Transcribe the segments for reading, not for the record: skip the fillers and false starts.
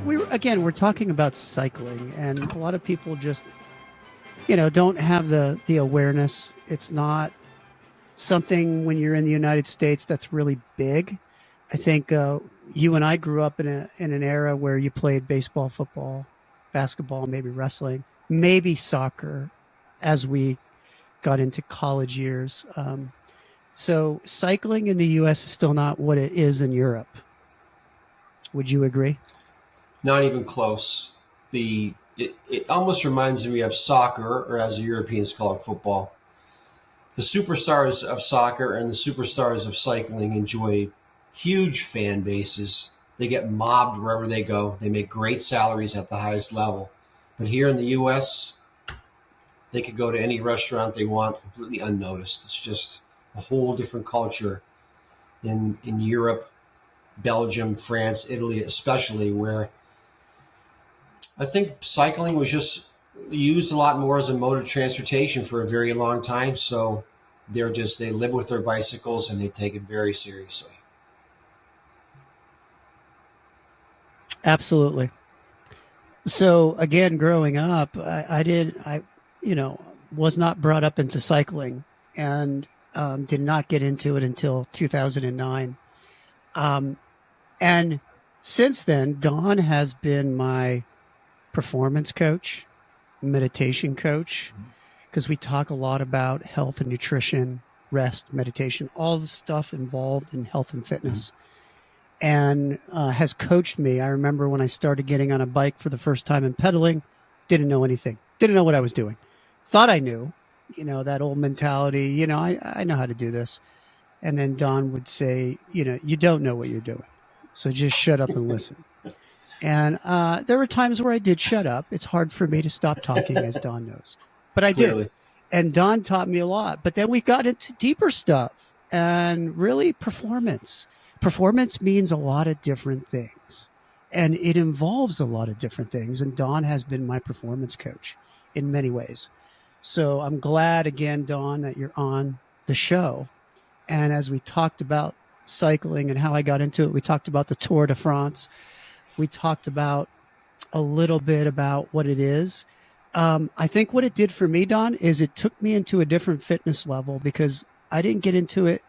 we're talking about cycling, and a lot of people just don't have the awareness. It's not something when you're in the United States that's really big. I think you and I grew up in an era where you played baseball, football, basketball, maybe wrestling, maybe soccer, as we got into college years. So cycling in the U.S. is still not what it is in Europe. Would you agree? Not even close. It almost reminds me of soccer, or as the Europeans call it, football. The superstars of soccer and the superstars of cycling enjoy huge fan bases. They get mobbed wherever they go. They make great salaries at the highest level. But here in the U.S., they could go to any restaurant they want completely unnoticed. It's just a whole different culture in Europe, Belgium, France, Italy especially, where I think cycling was just used a lot more as a mode of transportation for a very long time. So they live with their bicycles and they take it very seriously. Absolutely. So again, growing up, I was not brought up into cycling and did not get into it until 2009. And since then, Don has been my performance coach, meditation coach, because we talk a lot about health and nutrition, rest, meditation, all the stuff involved in health and fitness. And has coached me. I remember when I started getting on a bike for the first time and pedaling, didn't know anything, didn't know what I was doing. Thought I knew, that old mentality, I know how to do this. And then Don would say, you don't know what you're doing. So just shut up and listen. And there were times where I did shut up. It's hard for me to stop talking, as Don knows. But I did. And Don taught me a lot. But then we got into deeper stuff and really performance. Performance means a lot of different things. And it involves a lot of different things. And Don has been my performance coach in many ways. So I'm glad, again, Don, that you're on the show. And as we talked about cycling and how I got into it, we talked about the Tour de France. We talked about a little bit about what it is. I think what it did for me, Don, is it took me into a different fitness level because I didn't get into it,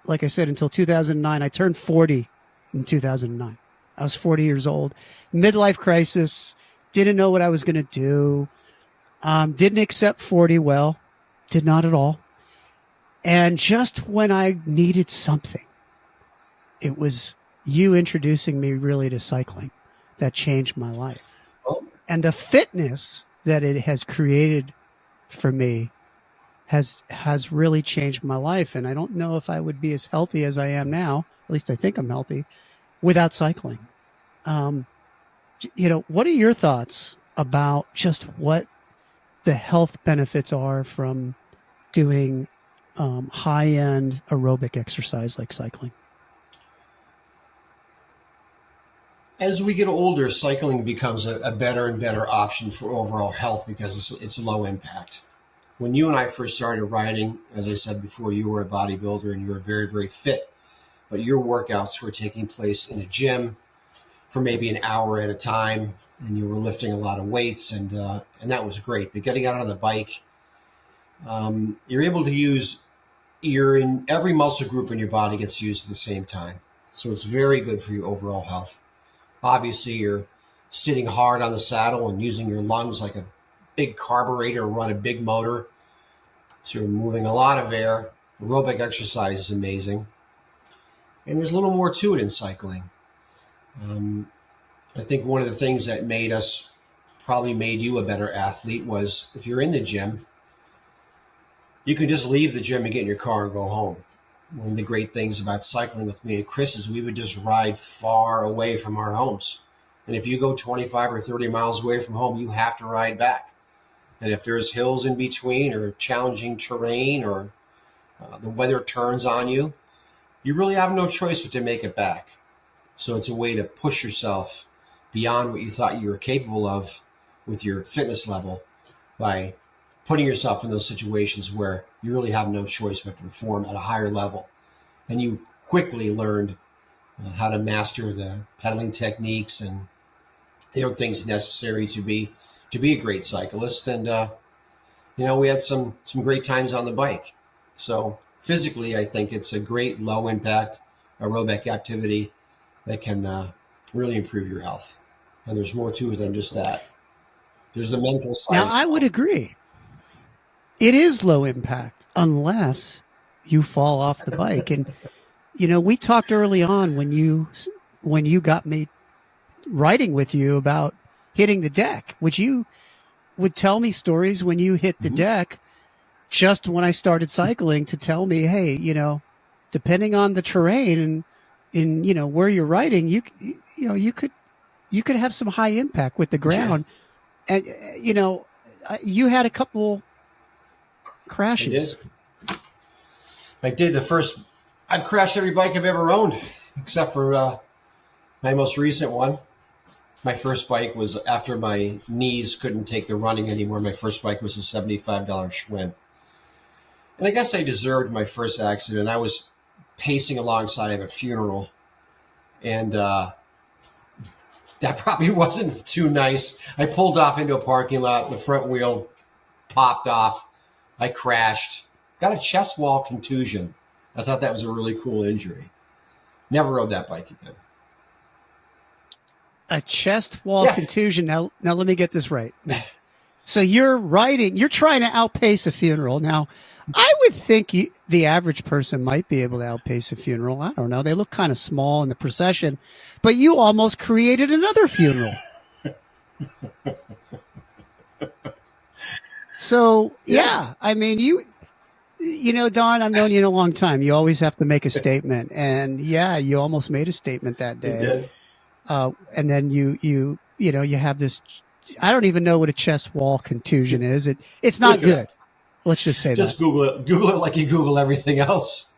like I said, until 2009. I turned 40 in 2009. I was 40 years old. Midlife crisis. Didn't know what I was going to do. Didn't accept 40 well. Did not at all. And just when I needed something, it was you introducing me really to cycling that changed my life. And the fitness that it has created for me has really changed my life. And I don't know if I would be as healthy as I am now, at least I think I'm healthy, without cycling. What are your thoughts about just what the health benefits are from doing high-end aerobic exercise like cycling? As we get older, cycling becomes a better and better option for overall health because it's low impact. When you and I first started riding, as I said before, you were a bodybuilder and you were very, very fit. But your workouts were taking place in a gym for maybe an hour at a time, and you were lifting a lot of weights, and that was great. But getting out on the bike, you're able to use every muscle group in your body gets used at the same time. So it's very good for your overall health. Obviously, you're sitting hard on the saddle and using your lungs like a big carburetor to run a big motor. So you're moving a lot of air. Aerobic exercise is amazing. And there's a little more to it in cycling. I think one of the things that probably made you a better athlete was if you're in the gym, you could just leave the gym and get in your car and go home. One of the great things about cycling with me and Chris is we would just ride far away from our homes. And if you go 25 or 30 miles away from home, you have to ride back. And if there's hills in between or challenging terrain or the weather turns on you, you really have no choice but to make it back. So it's a way to push yourself beyond what you thought you were capable of with your fitness level by putting yourself in those situations where you really have no choice but to perform at a higher level. And you quickly learned how to master the pedaling techniques and things necessary to be a great cyclist. And we had some great times on the bike. So physically, I think it's a great low impact aerobic activity that can really improve your health. And there's more to it than just that. There's the mental side. Now, I would agree. It is low impact unless you fall off the bike. And, we talked early on when you got me riding with you about hitting the deck, which you would tell me stories when you hit the deck just when I started cycling to tell me, hey, depending on the terrain and where you're riding, you could have some high impact with the ground. And, you had a couple crashes. I did. I've crashed every bike I've ever owned, except for my most recent one. My first bike was after my knees couldn't take the running anymore. My first bike was a $75 Schwinn. And I guess I deserved my first accident. I was pacing alongside of a funeral, and that probably wasn't too nice. I pulled off into a parking lot. The front wheel popped off. I crashed. Got a chest wall contusion. I thought that was a really cool injury. Never rode that bike again. A chest wall contusion. Now let me get this right. So you're trying to outpace a funeral. Now, I would think the average person might be able to outpace a funeral. I don't know. They look kind of small in the procession, but you almost created another funeral. So, yeah, I mean, Don, I've known you a long time. You always have to make a statement. And, yeah, you almost made a statement that day. You did. And then you have this, I don't even know what a chest wall contusion is. It's not good. Let's just say just Google it. Google it like you Google everything else.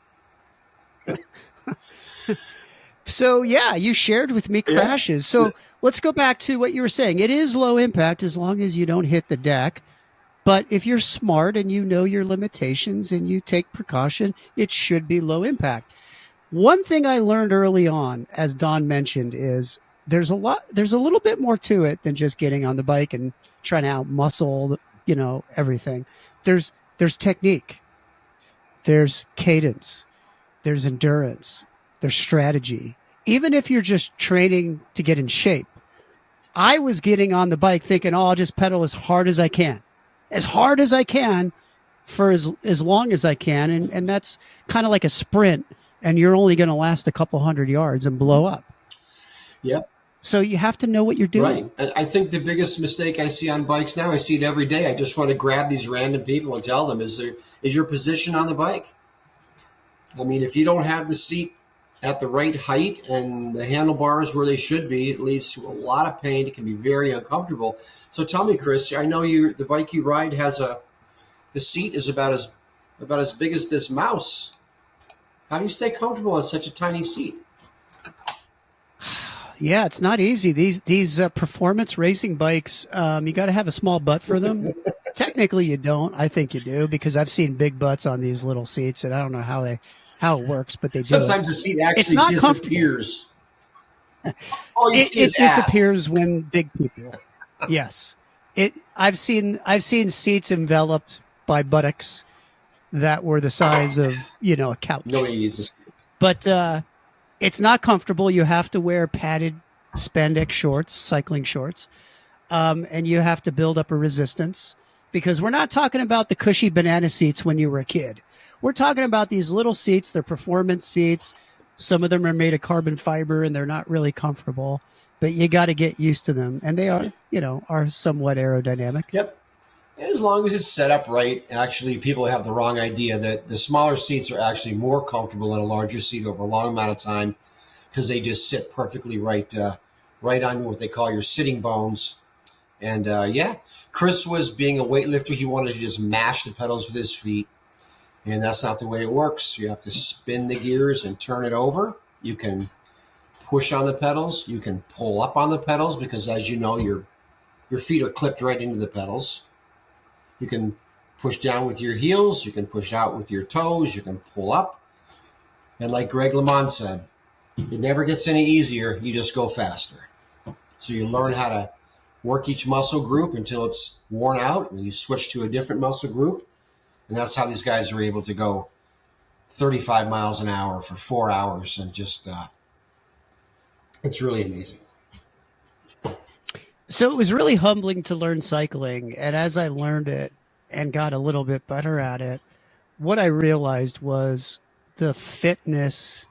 So, yeah, you shared with me crashes. So let's go back to what you were saying. It is low impact as long as you don't hit the deck. But if you're smart and you know your limitations and you take precaution, it should be low impact. One thing I learned early on, as Don mentioned, is there's a little bit more to it than just getting on the bike and trying to out-muscle, everything. There's technique, there's cadence, there's endurance, there's strategy. Even if you're just training to get in shape, I was getting on the bike thinking, I'll just pedal as hard as I can for as long as I can. And that's kind of like a sprint, and you're only going to last a couple hundred yards and blow up. Yep. So you have to know what you're doing. Right. I think the biggest mistake I see on bikes now, I see it every day. I just want to grab these random people and tell them, is your position on the bike? I mean, if you don't have the seat at the right height and the handlebars where they should be, it leads to a lot of pain. It can be very uncomfortable. So tell me, Chris, I know the bike you ride has the seat is about as big as this mouse. How do you stay comfortable on such a tiny seat? Yeah, it's not easy. These performance racing bikes, you got to have a small butt for them. Technically, you don't. I think you do, because I've seen big butts on these little seats, and I don't know how it works, but they do. Sometimes the seat actually disappears. All you see is it disappears when big people. Yes, I've seen seats enveloped by buttocks that were the size of a couch. Nobody needs this, but it's not comfortable. You have to wear padded spandex shorts, cycling shorts, and you have to build up a resistance, because we're not talking about the cushy banana seats when you were a kid. We're talking about these little seats. They're performance seats. Some of them are made of carbon fiber, and they're not really comfortable, but you got to get used to them. And they are somewhat aerodynamic. Yep. As long as it's set up right. Actually, people have the wrong idea that the smaller seats are actually more comfortable than a larger seat over a long amount of time, because they just sit perfectly right on what they call your sitting bones. And Chris was, being a weightlifter, he wanted to just mash the pedals with his feet. And that's not the way it works. You have to spin the gears and turn it over. You can push on the pedals. You can pull up on the pedals, because, as you know, your feet are clipped right into the pedals. You can push down with your heels. You can push out with your toes. You can pull up. And like Greg LeMond said, it never gets any easier. You just go faster. So you learn how to work each muscle group until it's worn out, and then you switch to a different muscle group. And that's how these guys are able to go 35 miles an hour for 4 hours. And just, it's really amazing. So it was really humbling to learn cycling. And as I learned it and got a little bit better at it, what I realized was the fitness,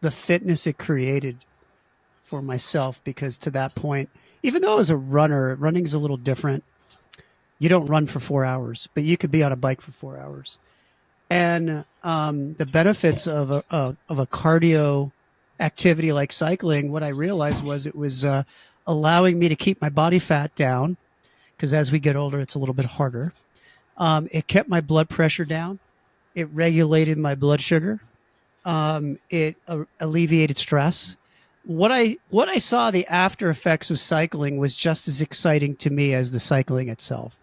the fitness it created for myself. Because to that point, even though I was a runner, running's a little different. You don't run for 4 hours, but you could be on a bike for 4 hours. And the benefits of a cardio activity like cycling, what I realized was it was allowing me to keep my body fat down, because as we get older, it's a little bit harder. It kept my blood pressure down. It regulated my blood sugar. It alleviated stress. What I saw the after effects of cycling was just as exciting to me as the cycling itself.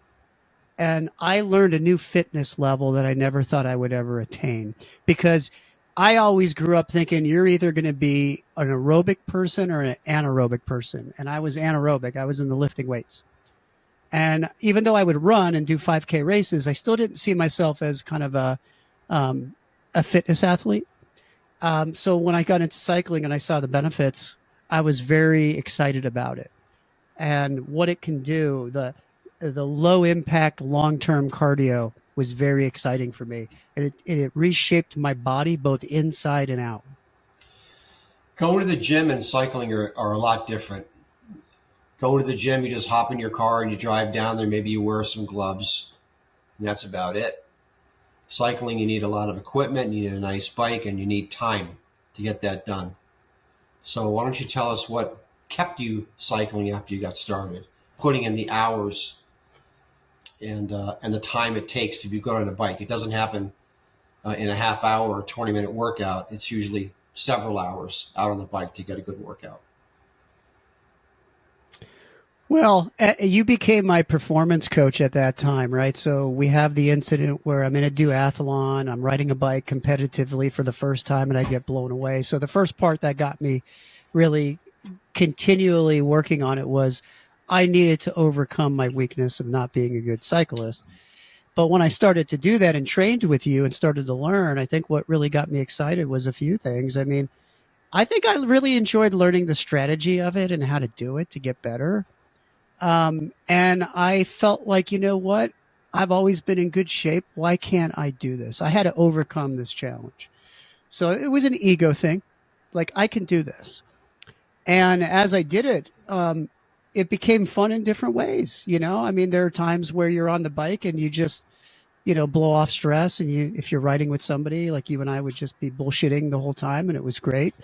And I learned a new fitness level that I never thought I would ever attain, because I always grew up thinking you're either going to be an aerobic person or an anaerobic person. And I was anaerobic. I was in the lifting weights. And even though I would run and do 5K races, I still didn't see myself as kind of a fitness athlete. So when I got into cycling and I saw the benefits, I was very excited about it and what it can do. The low impact, long-term cardio was very exciting for me. And it reshaped my body both inside and out. Going to the gym and cycling are a lot different. Going to the gym, you just hop in your car and you drive down there. Maybe you wear some gloves, and that's about it. Cycling, you need a lot of equipment, you need a nice bike, and you need time to get that done. So why don't you tell us what kept you cycling after you got started, putting in the hours and the time it takes to be good on a bike. It doesn't happen in a half hour or 20-minute workout. It's usually several hours out on the bike to get a good workout. Well, you became my performance coach at that time, right? So we have the incident where I'm in a duathlon. I'm riding a bike competitively for the first time and I get blown away. So the first part that got me really continually working on it was I needed to overcome my weakness of not being a good cyclist. But when I started to do that and trained with you and started to learn, I think what really got me excited was a few things. I mean, I think I really enjoyed learning the strategy of it and how to do it to get better. And I felt like, you know what? I've always been in good shape. Why can't I do this? I had to overcome this challenge. So it was an ego thing. Like, I can do this. And as I did it, it became fun in different ways. You know, I mean, there are times where you're on the bike and you just, you know, blow off stress. And if you're riding with somebody like you and I would just be bullshitting the whole time and it was great.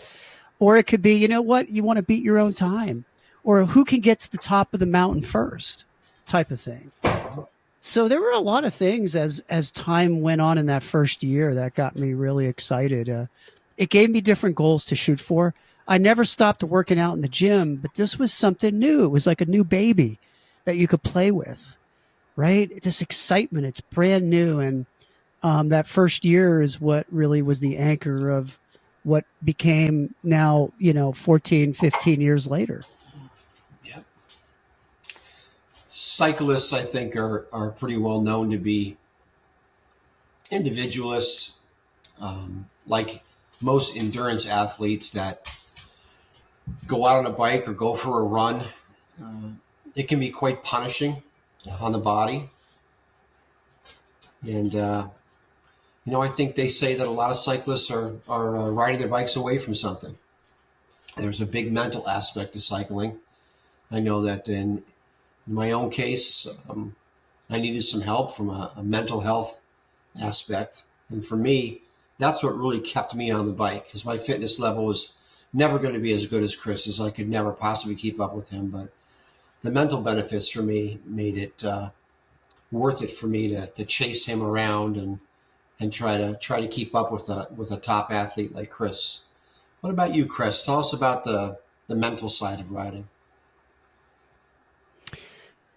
Or it could be, you know what? You want to beat your own time, or who can get to the top of the mountain first type of thing. So there were a lot of things as time went on in that first year that got me really excited. It gave me different goals to shoot for. I never stopped working out in the gym, but this was something new. It was like a new baby that you could play with, right? This excitement, it's brand new. And that first year is what really was the anchor of what became now, 14, 15 years later. Yep. Cyclists, I think, are pretty well known to be individualists, like most endurance athletes that go out on a bike or go for a run. It can be quite punishing on the body. And, I think they say that a lot of cyclists are riding their bikes away from something. There's a big mental aspect to cycling. I know that in my own case, I needed some help from a mental health aspect. And for me, that's what really kept me on the bike, because my fitness level was never going to be as good as Chris's. I could never possibly keep up with him. But the mental benefits for me made it worth it for me to chase him around and try to keep up with a top athlete like Chris. What about you, Chris? Tell us about the mental side of riding.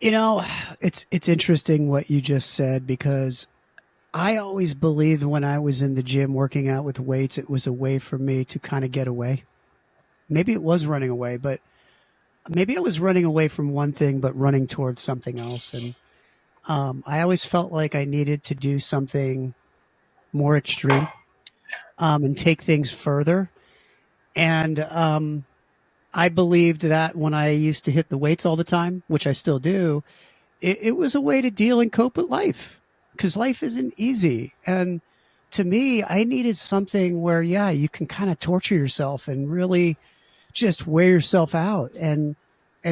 It's interesting what you just said, because I always believed when I was in the gym working out with weights, it was a way for me to kind of get away. Maybe it was running away, but maybe I was running away from one thing, but running towards something else. And I always felt like I needed to do something more extreme and take things further. And I believed that when I used to hit the weights all the time, which I still do, it was a way to deal and cope with life because life isn't easy. And to me, I needed something where, yeah, you can kind of torture yourself and really just wear yourself out. And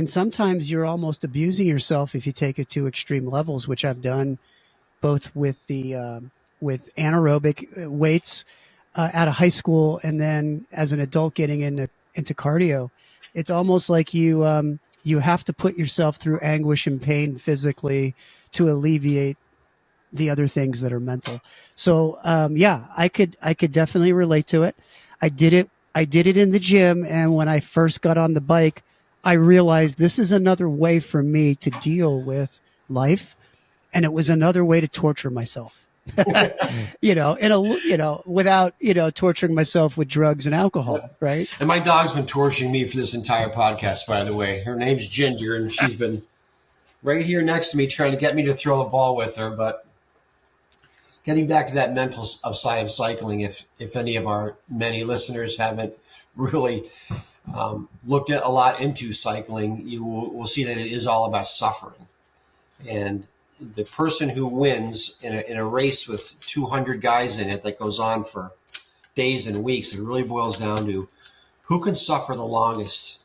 sometimes you're almost abusing yourself if you take it to extreme levels, which I've done both with the with anaerobic weights out of high school, and then as an adult getting into cardio. It's almost like you have to put yourself through anguish and pain physically to alleviate the other things that are mental. So yeah, I could definitely relate to it. I did it in the gym, and when I first got on the bike, I realized this is another way for me to deal with life, and it was another way to torture myself. Without torturing myself with drugs and alcohol, right? And my dog's been torturing me for this entire podcast, by the way. Her name's Ginger, and she's been right here next to me trying to get me to throw a ball with her. But getting back to that mental side of cycling, if any of our many listeners haven't really looked at a lot into cycling, you will see that it is all about suffering. And the person who wins in a race with 200 guys in it that goes on for days and weeks, it really boils down to who can suffer the longest.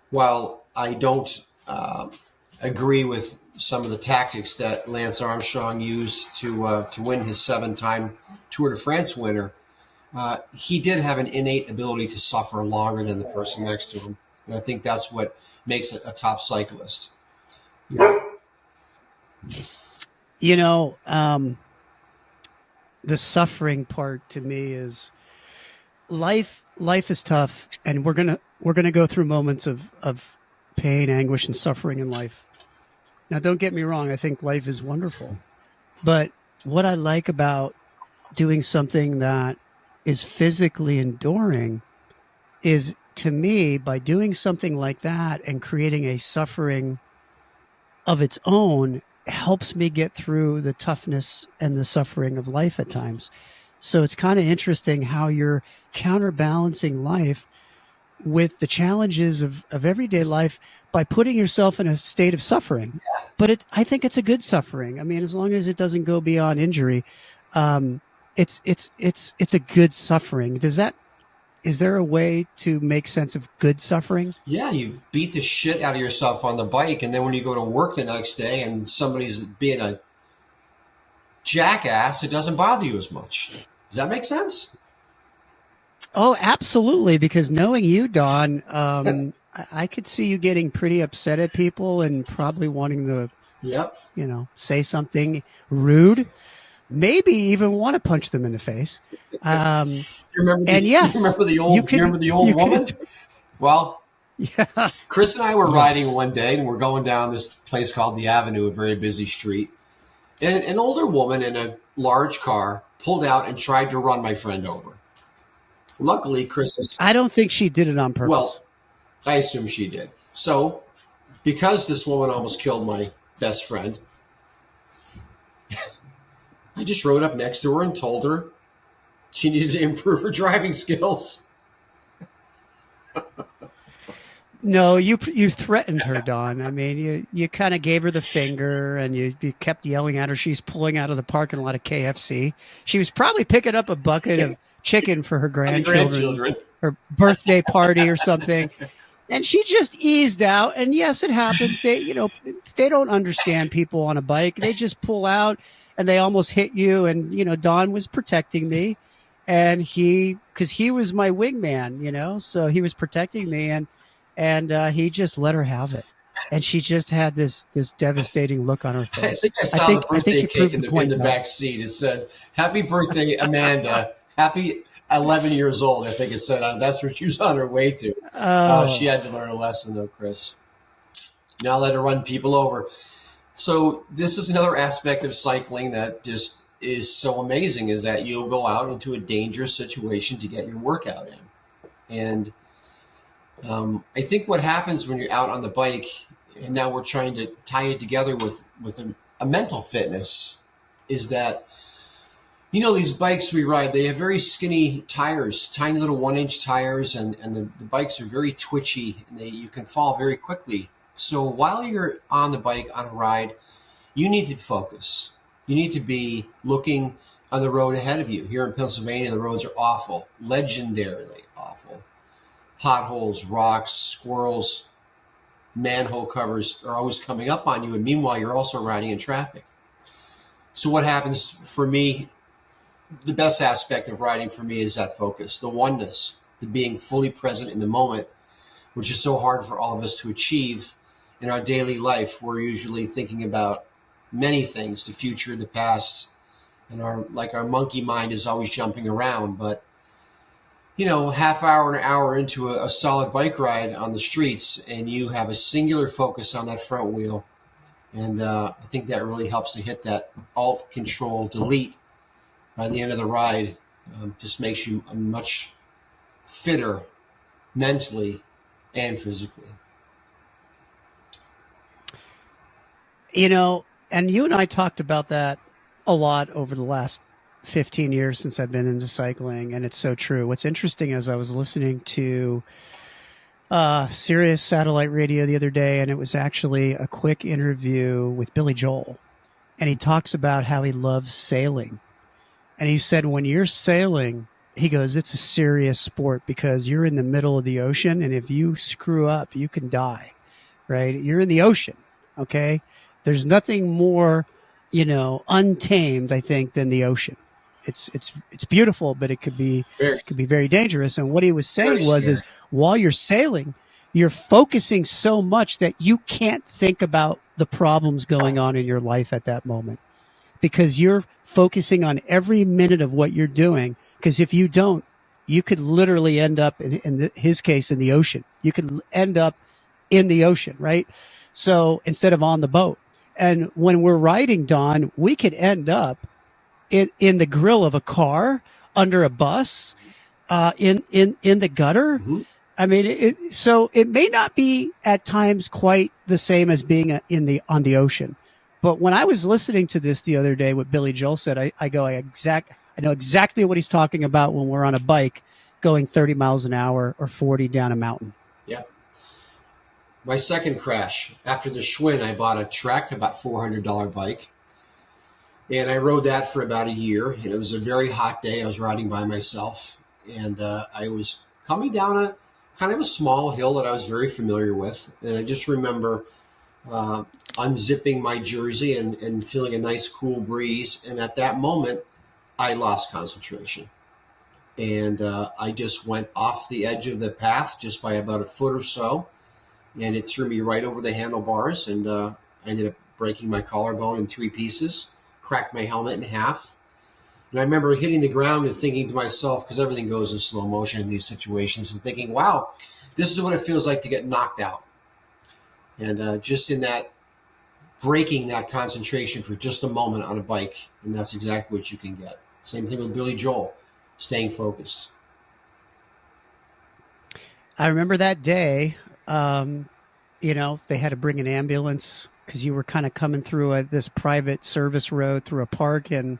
While I don't agree with some of the tactics that Lance Armstrong used to win his 7-time Tour de France winner, he did have an innate ability to suffer longer than the person next to him. And I think that's what makes a top cyclist. Yeah. The suffering part to me is life is tough, and we're gonna go through moments of pain, anguish, and suffering in life. Now, don't get me wrong, I think life is wonderful, but what I like about doing something that is physically enduring is, to me, by doing something like that and creating a suffering of its own, helps me get through the toughness and the suffering of life at times. So it's kind of interesting how you're counterbalancing life with the challenges of everyday life by putting yourself in a state of suffering. But I think it's a good suffering. I mean, as long as it doesn't go beyond injury, it's a good suffering. Is there a way to make sense of good suffering? Yeah, you beat the shit out of yourself on the bike, and then when you go to work the next day and somebody's being a jackass, it doesn't bother you as much. Does that make sense? Oh, absolutely. Because knowing you, Don, I could see you getting pretty upset at people and probably wanting to, Yep. say something rude. Maybe even want to punch them in the face. You remember the old woman? Well, yeah. Chris and I were riding one day, and we're going down this place called the Avenue, a very busy street. And an older woman in a large car pulled out and tried to run my friend over. Luckily, I don't think she did it on purpose. Well, I assume she did. So, because this woman almost killed my best friend, I just rode up next to her and told her she needed to improve her driving skills. No, you threatened her, Don. I mean, you kind of gave her the finger, and you kept yelling at her. She's pulling out of the parking lot of KFC. She was probably picking up a bucket of chicken for her grandchildren, her birthday party or something. And she just eased out. And yes, it happens. They don't understand people on a bike. They just pull out and they almost hit you. And, Don was protecting me, and because he was my wingman, so he was protecting me, and he just let her have it. And she just had this devastating look on her face. I saw the birthday cake in the back seat. It said, "Happy birthday, Amanda. Happy 11 years old." I think it said that's where she was on her way to. She had to learn a lesson, though, Chris. Not let her run people over. So this is another aspect of cycling that just is so amazing, is that you'll go out into a dangerous situation to get your workout in. And I think what happens when you're out on the bike, and now we're trying to tie it together with a mental fitness, is that these bikes we ride, they have very skinny tires, tiny little 1 inch tires, and the bikes are very twitchy, and you can fall very quickly. So while you're on the bike on a ride, you need to focus. You need to be looking on the road ahead of you. Here in Pennsylvania, the roads are awful, legendarily awful. Potholes, rocks, squirrels, manhole covers are always coming up on you, and meanwhile, you're also riding in traffic. So what happens for me, the best aspect of riding for me is that focus, the oneness, the being fully present in the moment, which is so hard for all of us to achieve in our daily life. We're usually thinking about many things, the future, the past, and our monkey mind is always jumping around. But half hour, an hour into a solid bike ride on the streets, and you have a singular focus on that front wheel. And I think that really helps to hit that Alt, Control, Delete by the end of the ride. Just makes you much fitter mentally and physically. And you and I talked about that a lot over the last 15 years since I've been into cycling, and it's so true. What's interesting is I was listening to Sirius satellite radio the other day, and it was actually a quick interview with Billy Joel, and he talks about how he loves sailing. And he said, when you're sailing, he goes, it's a serious sport because you're in the middle of the ocean, and if you screw up, you can die, right? You're in the ocean, okay? There's nothing more, untamed, I think, than the ocean. It's beautiful, but it could be very dangerous. And what he was saying is while you're sailing, you're focusing so much that you can't think about the problems going on in your life at that moment, because you're focusing on every minute of what you're doing. Because if you don't, you could literally end up in his case in the ocean. You could end up in the ocean, right? So instead of on the boat. And when we're riding, Don, we could end up in the grill of a car, under a bus, in the gutter. Mm-hmm. I mean, so it may not be at times quite the same as being on the ocean. But when I was listening to this the other day, what Billy Joel said, I know exactly what he's talking about when we're on a bike going 30 miles an hour or 40 down a mountain. Yeah. My second crash, after the Schwinn, I bought a Trek, about $400 bike. And I rode that for about a year. And it was a very hot day. I was riding by myself. And I was coming down a kind of a small hill that I was very familiar with. And I just remember unzipping my jersey and feeling a nice cool breeze. And at that moment, I lost concentration. And I just went off the edge of the path just by about a foot or so. And it threw me right over the handlebars. And I ended up breaking my collarbone in 3 pieces, cracked my helmet in half. And I remember hitting the ground and thinking to myself, because everything goes in slow motion in these situations, and thinking, wow, this is what it feels like to get knocked out. And just in that, breaking that concentration for just a moment on a bike, and that's exactly what you can get. Same thing with Billy Joel, staying focused. I remember that day, they had to bring an ambulance because you were kind of coming through this private service road through a park. And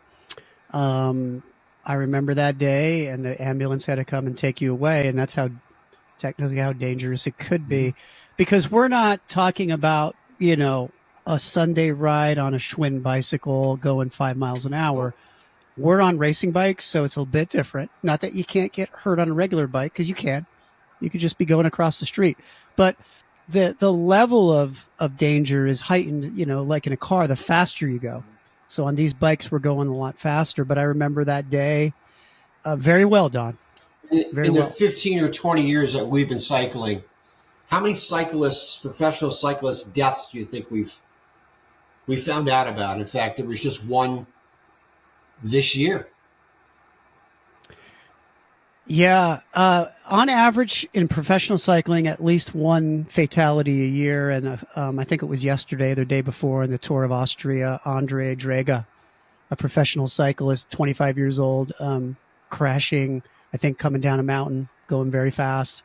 I remember that day, and the ambulance had to come and take you away. And that's technically how dangerous it could be, because we're not talking about, a Sunday ride on a Schwinn bicycle going 5 miles an hour. We're on racing bikes, so it's a little bit different. Not that you can't get hurt on a regular bike, because you can. You could just be going across the street. But the level of danger is heightened, like in a car, the faster you go. So on these bikes, we're going a lot faster. But I remember that day very well, Don. In the 15 or 20 years that we've been cycling, how many professional cyclists, deaths do you think we found out about? In fact, there was just one this year. Yeah. On average, in professional cycling, at least one fatality a year. And I think it was yesterday, the day before, in the Tour of Austria, Andre Draga, a professional cyclist, 25 years old, crashing, I think coming down a mountain, going very fast.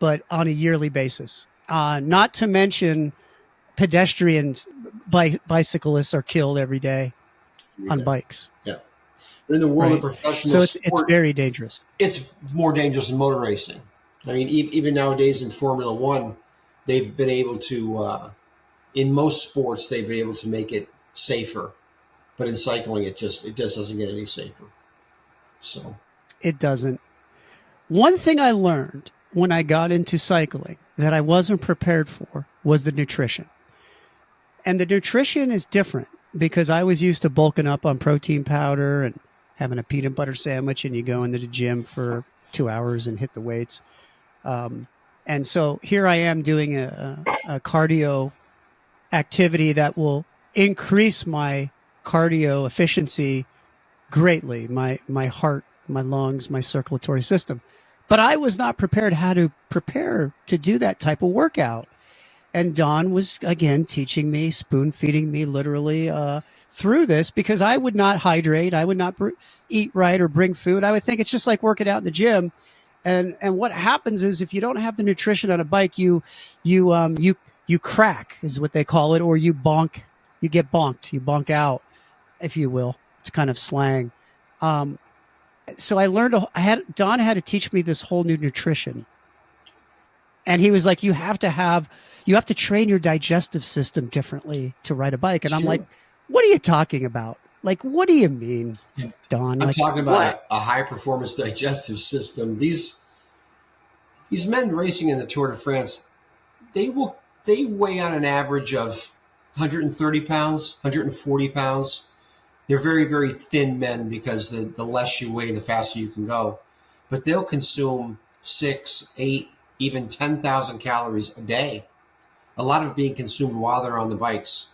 but on a yearly basis. Not to mention pedestrians, bicyclists are killed every day on bikes. Yeah. But in the world of professional so it's sport, very dangerous. it's more dangerous than motor racing. I mean, even nowadays in Formula One, they've been able to, in most sports, they've been able to make it safer. But in cycling, it just doesn't get any safer. So it doesn't. One thing I learned when I got into cycling that I wasn't prepared for was the nutrition. And the nutrition is different because I was used to bulking up on protein powder and having a peanut butter sandwich, and you go into the gym for 2 hours and hit the weights. And so here I am doing a cardio activity that will increase my cardio efficiency greatly, my heart, my lungs, my circulatory system. But I was not prepared how to prepare to do that type of workout. And Don was, again, teaching me, spoon feeding me literally through this, because I would not hydrate. I would not eat right or bring food. I would think it's just like working out in the gym. And what happens is, if you don't have the nutrition on a bike, you crack is what they call it, or you bonk, you get bonked, you bonk out, if you will. It's kind of slang. So I learned, Don had to teach me this whole new nutrition. And he was like, you have to train your digestive system differently to ride a bike. And I'm like, what are you talking about? Like, what do you mean, Don? I'm talking about a high performance digestive system. These men racing in the Tour de France, they weigh on an average of 130 pounds, 140 pounds. They're very, very thin men, because the less you weigh, the faster you can go. But they'll consume 6, 8, even 10,000 calories a day. A lot of it being consumed while they're on the bikes.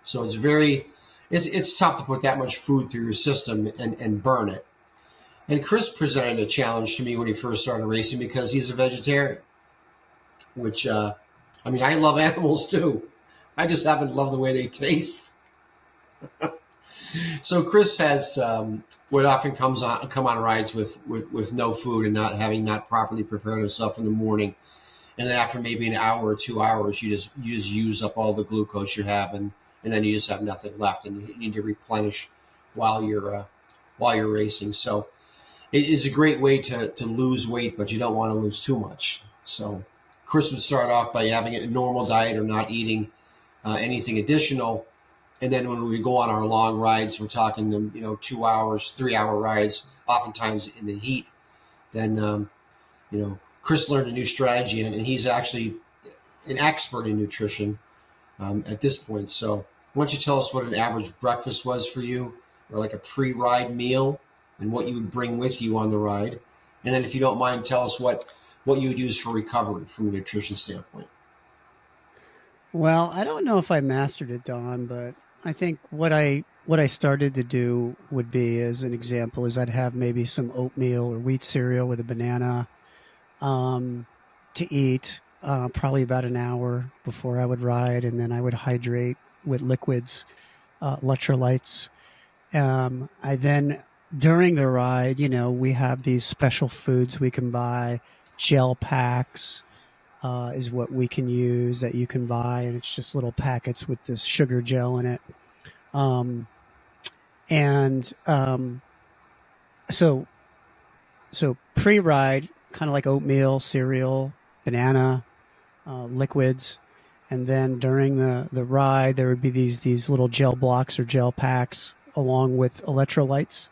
So it's tough to put that much food through your system and burn it. And Chris presented a challenge to me when he first started racing, because he's a vegetarian, which, I love animals too. I just happen to love the way they taste. So Chris has what often come on rides with no food and not properly prepared himself in the morning, and then after maybe an hour or 2 hours, you just use up all the glucose you have, and then you just have nothing left, and you need to replenish while you're racing. So it is a great way to lose weight, but you don't want to lose too much. So Chris would start off by having a normal diet or not eating anything additional. And then when we go on our long rides, we're talking 2 hours, 3-hour rides, oftentimes in the heat. Then, Chris learned a new strategy, and he's actually an expert in nutrition at this point. So why don't you tell us what an average breakfast was for you, or like a pre-ride meal, and what you would bring with you on the ride. And then if you don't mind, tell us what you would use for recovery from a nutrition standpoint. Well, I don't know if I mastered it, Don, but I think what I started to do would be, as an example, is I'd have maybe some oatmeal or wheat cereal with a banana to eat probably about an hour before I would ride, and then I would hydrate with liquids, electrolytes. I then, during the ride, we have these special foods we can buy, gel packs. Is what we can use that you can buy, and it's just little packets with this sugar gel in it. So pre-ride, kind of like oatmeal, cereal, banana, liquids, and then during the ride, there would be these little gel blocks or gel packs along with electrolytes.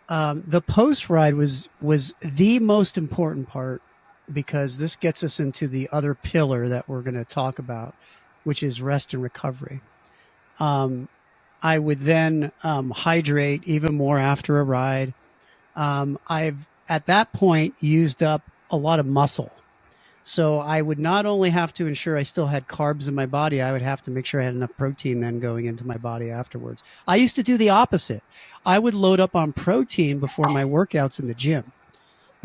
The post-ride was the most important part, because this gets us into the other pillar that we're going to talk about, which is rest and recovery. I would then hydrate even more after a ride. I've, at that point, used up a lot of muscle. So I would not only have to ensure I still had carbs in my body, I would have to make sure I had enough protein then going into my body afterwards. I used to do the opposite. I would load up on protein before my workouts in the gym.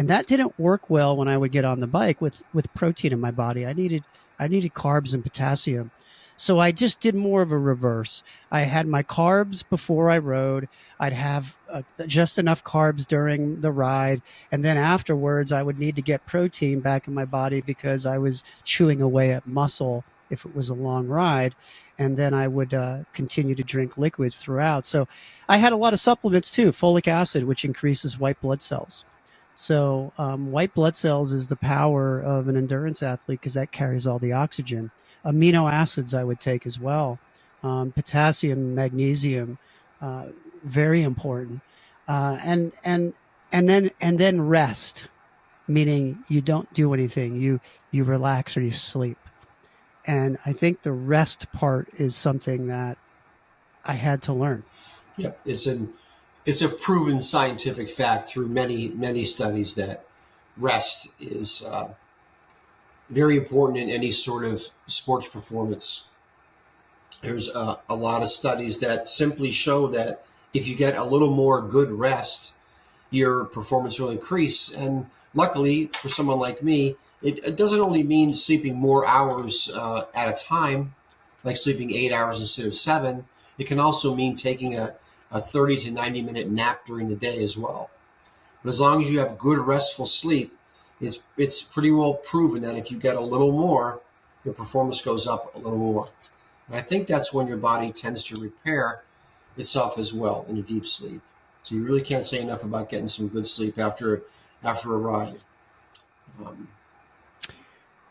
And that didn't work well when I would get on the bike with protein in my body. I needed carbs and potassium. So I just did more of a reverse. I had my carbs before I rode. I'd have just enough carbs during the ride. And then afterwards, I would need to get protein back in my body because I was chewing away at muscle if it was a long ride. And then I would continue to drink liquids throughout. So I had a lot of supplements too, folic acid, which increases white blood cells. So white blood cells is the power of an endurance athlete because that carries all the oxygen. Amino acids I would take as well, potassium, magnesium, very important, and then rest, meaning you don't do anything, you relax or you sleep. And I think the rest part is something that I had to learn. Yep, it's a proven scientific fact through many studies that rest is very important in any sort of sports performance. There's a lot of studies that simply show that if you get a little more good rest, your performance will increase. And luckily, for someone like me, it doesn't only mean sleeping more hours at a time, like sleeping 8 hours instead of 7. It can also mean taking a 30 to 90-minute nap during the day as well. But as long as you have good restful sleep, it's pretty well proven that if you get a little more, your performance goes up a little more. And I think that's when your body tends to repair itself as well in a deep sleep. So you really can't say enough about getting some good sleep after a ride.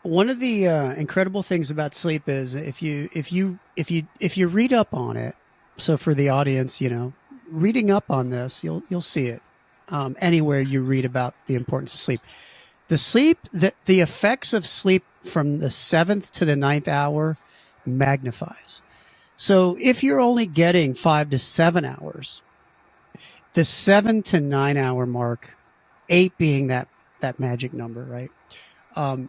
One of the incredible things about sleep is if you read up on it. So for the audience, reading up on this, you'll see it anywhere you read about the importance of sleep. The effects of sleep from the 7th to the 9th hour magnifies. So if you're only getting 5 to 7 hours, the 7 to 9 hour mark, 8 being that magic number, right,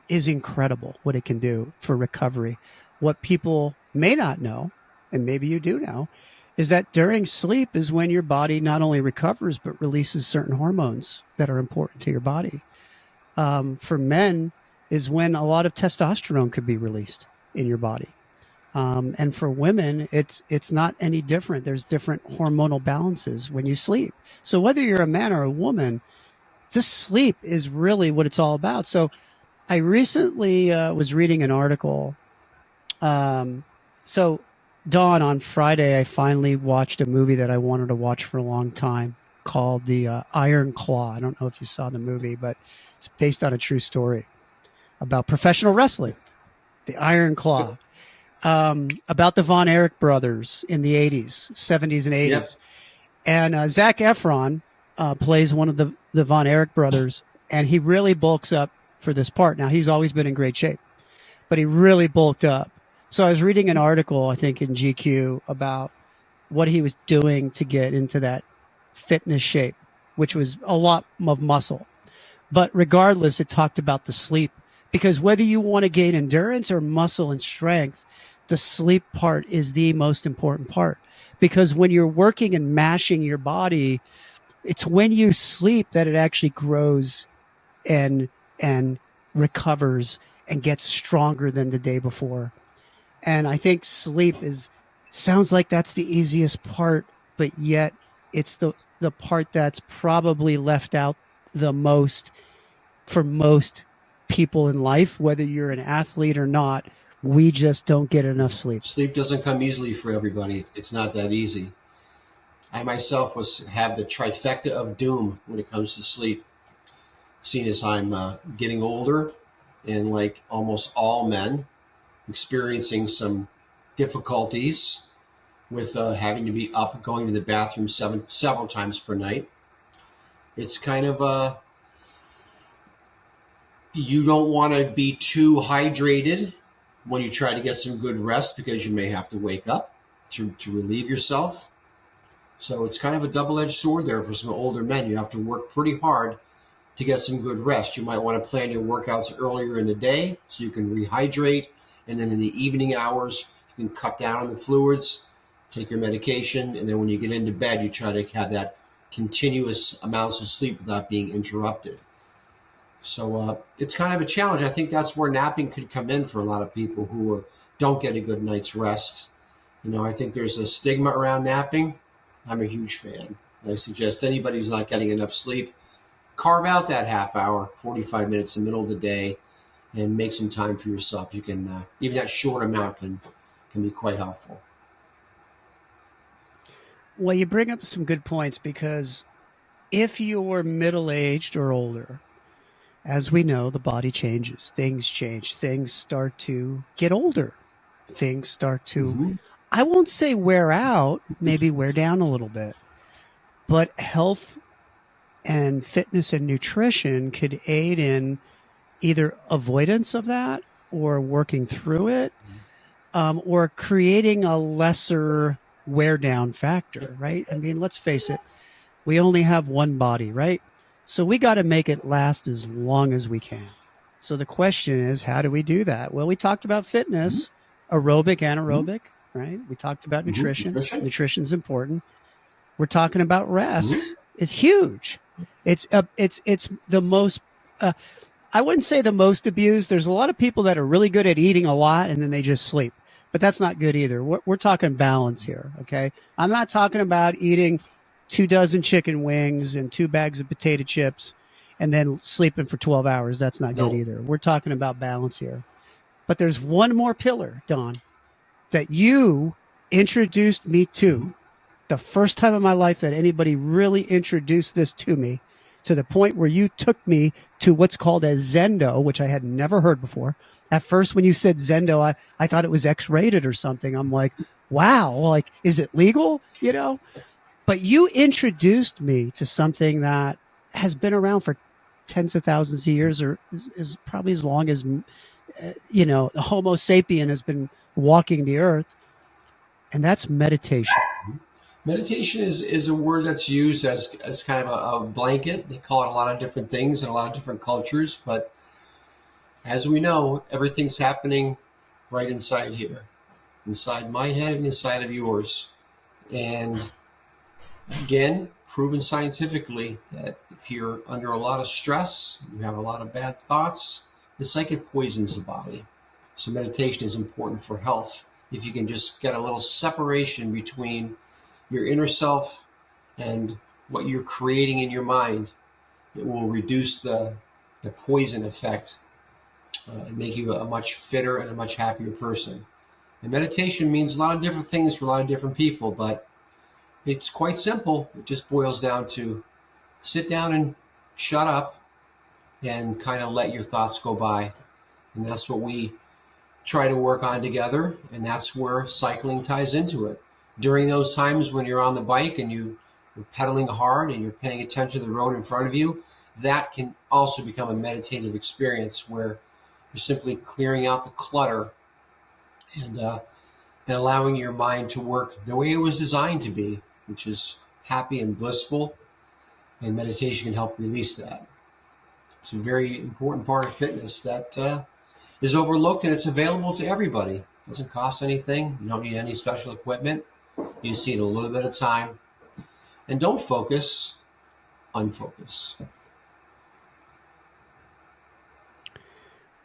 is incredible what it can do for recovery. What people may not know, and maybe you do know, is that during sleep is when your body not only recovers, but releases certain hormones that are important to your body. For men is when a lot of testosterone could be released in your body. And for women, it's not any different. There's different hormonal balances when you sleep. So whether you're a man or a woman, this sleep is really what it's all about. So I recently was reading an article. So Dawn, on Friday, I finally watched a movie that I wanted to watch for a long time called The Iron Claw. I don't know if you saw the movie, but it's based on a true story about professional wrestling, The Iron Claw. About the Von Erich brothers in the 80s, 70s and 80s. Yep. And Zac Efron plays one of the Von Erich brothers, and he really bulks up for this part. Now, he's always been in great shape, but he really bulked up. So I was reading an article, I think, in GQ about what he was doing to get into that fitness shape, which was a lot of muscle. But regardless, it talked about the sleep, because whether you want to gain endurance or muscle and strength, the sleep part is the most important part, because when you're working and mashing your body, it's when you sleep that it actually grows and recovers and gets stronger than the day before. And I think sleep sounds like that's the easiest part, but yet it's the part that's probably left out the most for most people in life, whether you're an athlete or not. We just don't get enough sleep. Sleep doesn't come easily for everybody. It's not that easy. I myself have the trifecta of doom when it comes to sleep. Seeing as I'm getting older, and like almost all men, experiencing some difficulties with having to be up, going to the bathroom several times per night. It's kind of you don't want to be too hydrated when you try to get some good rest, because you may have to wake up to relieve yourself. So it's kind of a double-edged sword there for some older men. You have to work pretty hard to get some good rest. You might want to plan your workouts earlier in the day so you can rehydrate, and then in the evening hours, you can cut down on the fluids, take your medication, and then when you get into bed, you try to have that continuous amounts of sleep without being interrupted. So it's kind of a challenge. I think that's where napping could come in for a lot of people who are don't get a good night's rest. I think there's a stigma around napping. I'm a huge fan. I suggest anybody who's not getting enough sleep, carve out that half hour, 45 minutes in the middle of the day, and make some time for yourself. You can, even that short amount can be quite helpful. Well, you bring up some good points, because if you're middle-aged or older, as we know, the body changes, things change, things start to get older, things start to, I won't say wear out, maybe wear down a little bit, but health and fitness and nutrition could aid in either avoidance of that or working through it, or creating a lesser wear down factor, right? I mean, let's face it, we only have one body, right? So we got to make it last as long as we can. So the question is, how do we do that? Well, we talked about fitness, aerobic, anaerobic, right? We talked about nutrition. Nutrition's important. We're talking about rest. It's huge. It's the most, I wouldn't say the most abused. There's a lot of people that are really good at eating a lot and then they just sleep, but that's not good either. We're talking balance here. Okay. I'm not talking about eating 24 chicken wings and 2 bags of potato chips and then sleeping for 12 hours. That's not good either. We're talking about balance here. But there's one more pillar, Don, that you introduced me to the first time in my life that anybody really introduced this to me, to the point where you took me to what's called a Zendo, which I had never heard before. At first, when you said Zendo, I thought it was X-rated or something. I'm like, wow, like, is it legal? But you introduced me to something that has been around for tens of thousands of years, or is probably as long as, the Homo sapien has been walking the earth. And that's meditation. Meditation is a word that's used as kind of a blanket. They call it a lot of different things in a lot of different cultures. But as we know, everything's happening right inside here, inside my head and inside of yours. And again, proven scientifically that if you're under a lot of stress, you have a lot of bad thoughts, it's like it poisons the body. So meditation is important for health. If you can just get a little separation between your inner self and what you're creating in your mind, it will reduce the poison effect and make you a much fitter and a much happier person. And meditation means a lot of different things for a lot of different people, but it's quite simple. It just boils down to sit down and shut up and kind of let your thoughts go by. And that's what we try to work on together, and that's where cycling ties into it. During those times when you're on the bike and you're pedaling hard and you're paying attention to the road in front of you, that can also become a meditative experience where you're simply clearing out the clutter and allowing your mind to work the way it was designed to be, which is happy and blissful, and meditation can help release that. It's a very important part of fitness that is overlooked, and it's available to everybody. It doesn't cost anything. You don't need any special equipment. You just need a little bit of time. And don't focus, unfocus.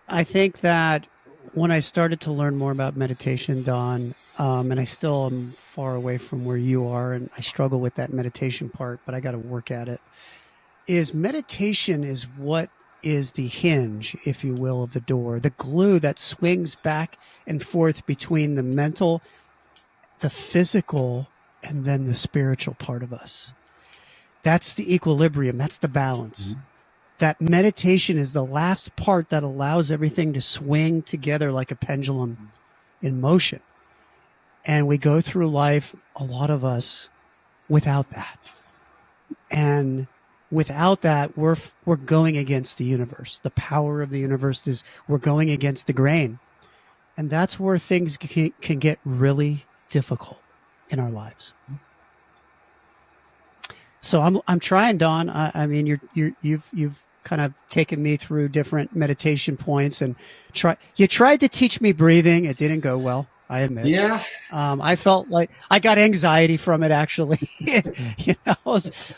I think that when I started to learn more about meditation, Don, and I still am far away from where you are, and I struggle with that meditation part, but I got to work at it, is meditation is what is the hinge, if you will, of the door, the glue that swings back and forth between the mental, the physical, and then the spiritual part of us. That's the equilibrium. That's the balance. Mm-hmm. That meditation is the last part that allows everything to swing together like a pendulum in motion. And we go through life, a lot of us, without that. And without that, we're going against the universe. The power of the universe is we're going against the grain. And that's where things can get really difficult in our lives. So I'm trying, Don. I mean, you've kind of taken me through different meditation points, and you tried to teach me breathing. It didn't go well, I admit. Yeah. I felt like I got anxiety from it, actually.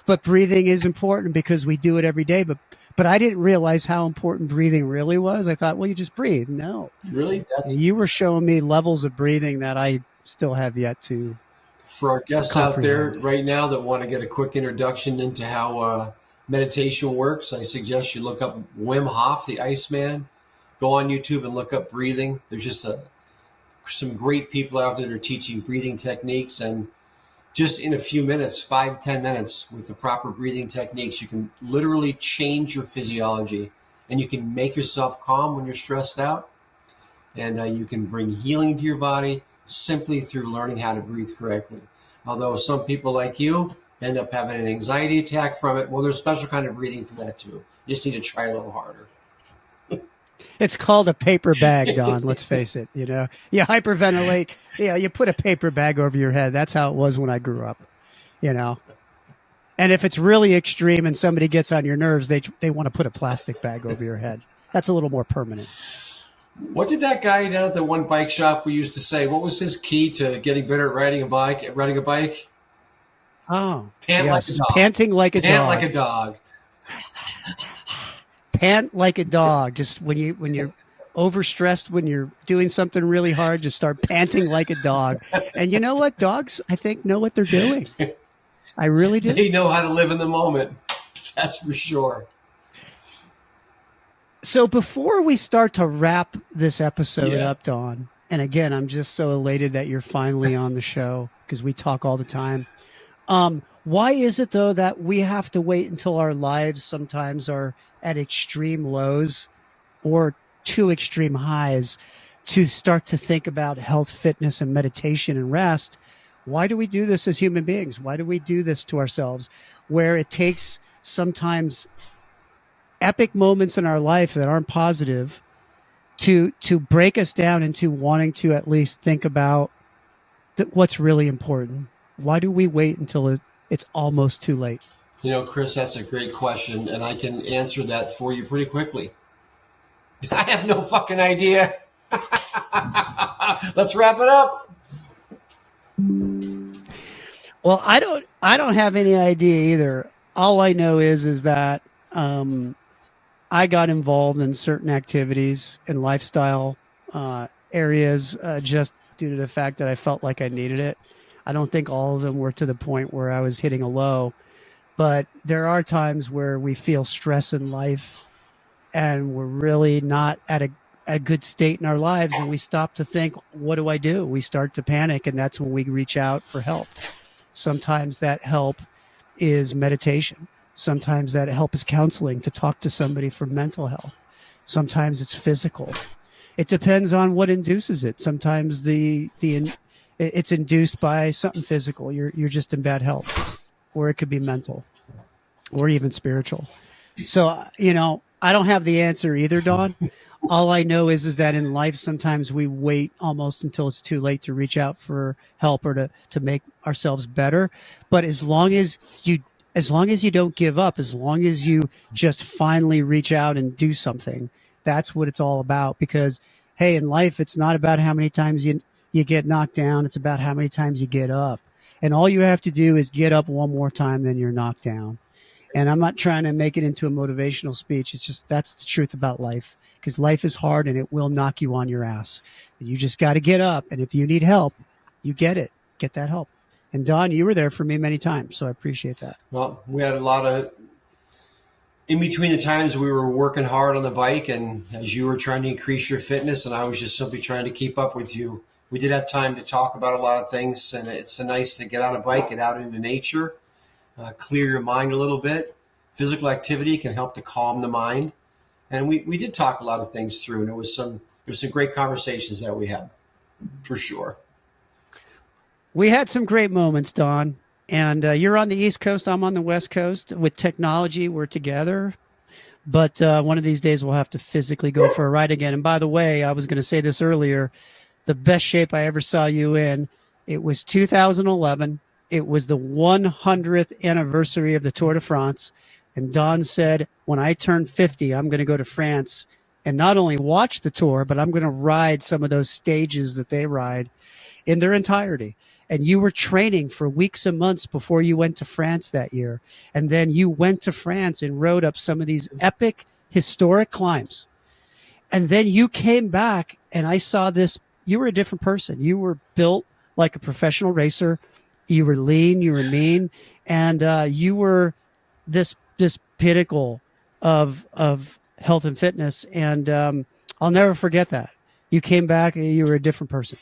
But breathing is important because we do it every day. But But I didn't realize how important breathing really was. I thought, well, you just breathe. No. Really? You were showing me levels of breathing that I still have yet to For our guests out there comprehend. right now that want to get a quick introduction into how meditation works, I suggest you look up Wim Hof, the Iceman. Go on YouTube and look up breathing. There's just some great people out there that are teaching breathing techniques, and just in a few minutes, 5-10 minutes, with the proper breathing techniques, you can literally change your physiology, and you can make yourself calm when you're stressed out, and you can bring healing to your body simply through learning how to breathe correctly. Although some people like you end up having an anxiety attack from it, well, there's a special kind of breathing for that too. You just need to try a little harder. It's called a paper bag, Don. Let's face it. You hyperventilate. You put a paper bag over your head. That's how it was when I grew up. And if it's really extreme and somebody gets on your nerves, they want to put a plastic bag over your head. That's a little more permanent. What did that guy down at the one bike shop we used to say? What was his key to getting better at riding a bike? Oh, Pant like a dog. Panting like a dog. Pant like a dog. Pant like a dog. Just when you're overstressed, when you're doing something really hard, just start panting like a dog. And you know what? Dogs, I think, know what they're doing. I really do. They know how to live in the moment. That's for sure. So before we start to wrap this episode up, Don, and again, I'm just so elated that you're finally on the show because we talk all the time. Why is it, though, that we have to wait until our lives sometimes are at extreme lows or too extreme highs to start to think about health, fitness, and meditation and rest? Why do we do this as human beings? Why do we do this to ourselves where it takes sometimes epic moments in our life that aren't positive to break us down into wanting to at least think about what's really important? Why do we wait until it's almost too late? Chris, that's a great question, and I can answer that for you pretty quickly. I have no fucking idea. Let's wrap it up. Well, I don't have any idea either. All I know is that I got involved in certain activities and lifestyle areas just due to the fact that I felt like I needed it. I don't think all of them were to the point where I was hitting a low, but there are times where we feel stress in life and we're really not at a good state in our lives, and we stop to think, what do I do? We start to panic, and that's when we reach out for help. Sometimes that help is meditation. Sometimes that help is counseling, to talk to somebody for mental health. Sometimes it's physical. It depends on what induces it. Sometimes it's induced by something physical. You're just in bad health, or it could be mental, or even spiritual. So, I don't have the answer either, Don. All I know is that in life, sometimes we wait almost until it's too late to reach out for help or to make ourselves better. But as long as you don't give up, as long as you just finally reach out and do something, that's what it's all about. Because, hey, in life, it's not about how many times you get knocked down. It's about how many times you get up. And all you have to do is get up one more time, then you're knocked down. And I'm not trying to make it into a motivational speech. It's just, that's the truth about life, because life is hard and it will knock you on your ass. You just got to get up. And if you need help, you get that help. And Don, you were there for me many times, so I appreciate that. Well, we had a lot of, in between the times we were working hard on the bike, and as you were trying to increase your fitness and I was just simply trying to keep up with you, we did have time to talk about a lot of things. And it's nice to get on a bike, get out into nature, clear your mind a little bit. Physical activity can help to calm the mind. And we did talk a lot of things through, and there was some great conversations that we had, for sure. We had some great moments, Don. And you're on the East Coast. I'm on the West Coast. With technology, we're together. But one of these days, we'll have to physically go for a ride again. And by the way, I was going to say this earlier, the best shape I ever saw you in, it was 2011. It was the 100th anniversary of the Tour de France. And Don said, when I turn 50, I'm going to go to France and not only watch the tour, but I'm going to ride some of those stages that they ride in their entirety. and you were training for weeks and months before you went to France that year. And then you went to France and rode up some of these epic historic climbs. And then you came back and I saw this. You were a different person. You were built like a professional racer. You were lean, you were mean, and you were this pinnacle of health and fitness. And I'll never forget that. You came back and you were a different person.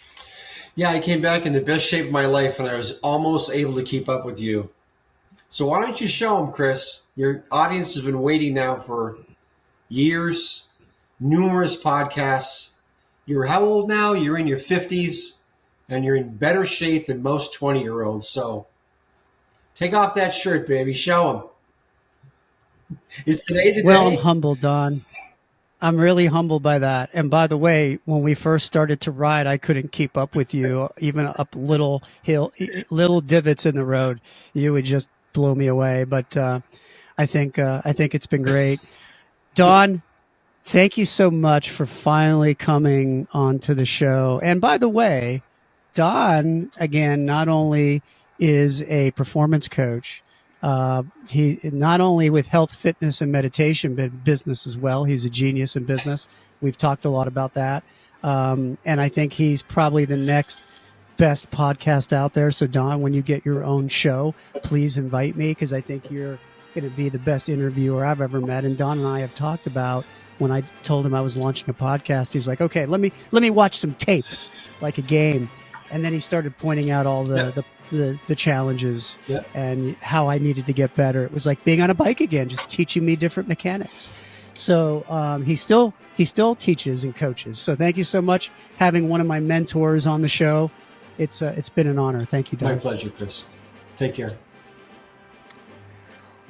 Yeah, I came back in the best shape of my life, and I was almost able to keep up with you. So why don't you show them, Chris? Your audience has been waiting now for years, numerous podcasts. You're how old now? You're in your 50s, and you're in better shape than most 20-year-olds. So take off that shirt, baby. Show them. Is today the day? Well, I'm humbled, Don. I'm really humbled by that. And by the way, when we first started to ride, I couldn't keep up with you, even up little divots in the road. You would just blow me away. But I think it's been great. Don, thank you so much for finally coming onto the show. And by the way, Don, again, not only is a performance coach, he not only with health, fitness, and meditation, but business as well. He's a genius in business. We've talked a lot about that. And I think he's probably the next best podcast out there. So Don, when you get your own show, please invite me, because I think you're going to be the best interviewer I've ever met. And Don and I have talked about, when I told him I was launching a podcast, he's like, okay, let me watch some tape, like a game. And then he started pointing out all the challenges and how I needed to get better. It was like being on a bike again, just teaching me different mechanics. So he still teaches and coaches. So thank you so much having one of my mentors on the show. It's been an honor. Thank you, Don. My pleasure, Chris. Take care.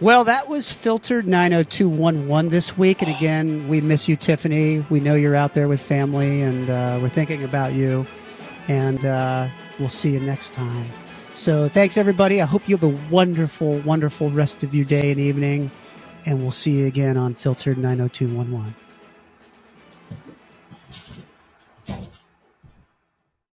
Well, that was Filtered 90211 this week. And again, we miss you, Tiffany. We know you're out there with family, and we're thinking about you. And we'll see you next time. So thanks, everybody. I hope you have a wonderful, wonderful rest of your day and evening. And we'll see you again on Filtered 90211.